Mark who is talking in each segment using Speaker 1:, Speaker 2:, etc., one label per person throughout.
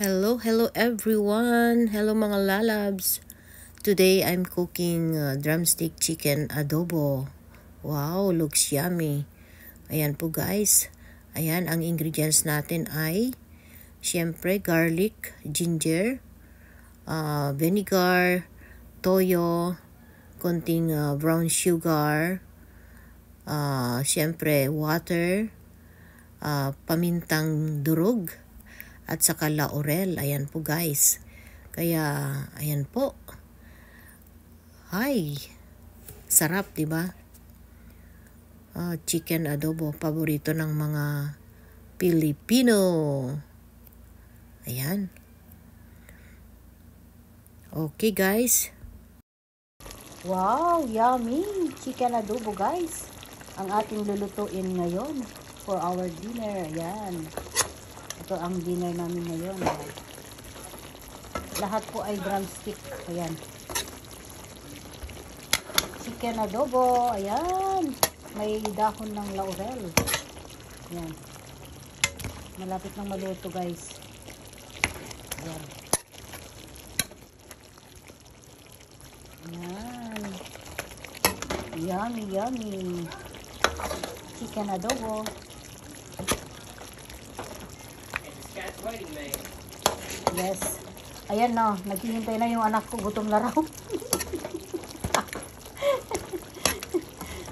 Speaker 1: Hello everyone. Hello mga lalabs. Today I'm cooking drumstick chicken adobo. Wow, looks yummy. Ayan po guys. Ayan, ang ingredients natin ay syempre garlic, ginger, vinegar, toyo, konting brown sugar, syempre water, pamintang durog, at saka laurel. Ayan po guys. Kaya ayan po. Hi. Sarap, 'di ba? Chicken adobo, paborito ng mga Pilipino. Ayan. Okay guys. Wow, yummy chicken adobo guys. Ang ating lulutuin ngayon for our dinner. Ayan. Ito ang dinner namin ngayon. Lahat po ay drumstick. Ayan. Chicken adobo. Ayan. May dahon ng laurel. Ayan. Malapit nang maluto guys. Ayan. Ayan. Yummy, yummy. Chicken adobo. Yes. Ayan no, naghihintay na yung anak ko, gutom na raw.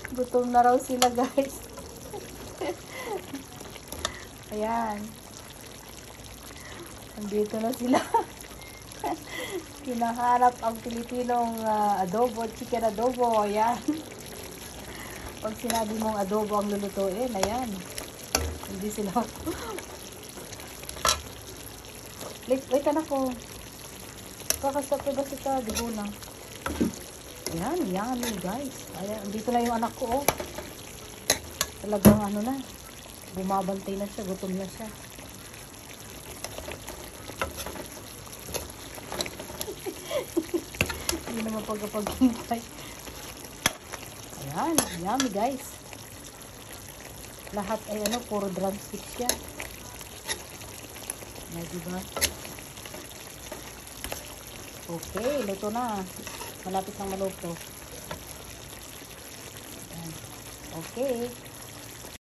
Speaker 1: Gutom na raw sila guys. Ayan. Andito na sila. Kinahanap ang Pilipinong adobo, chicken adobo. Ayan. Pag sinabi mong adobo ang lulutuin, ayan. Hindi sila. Wait anak ko. Kakasapi ba kita? Dibo na. Ayan, yummy guys. Ayan, dito na yung anak ko oh. Talagang ano na. Bumabantay na siya, gutom na siya. Hindi naman pagkapaghintay. Ayan, yummy guys. Lahat ay ano, puro drumstick siya. Ayan, diba? Okay, luto na. Malapit nang maluto. Okay.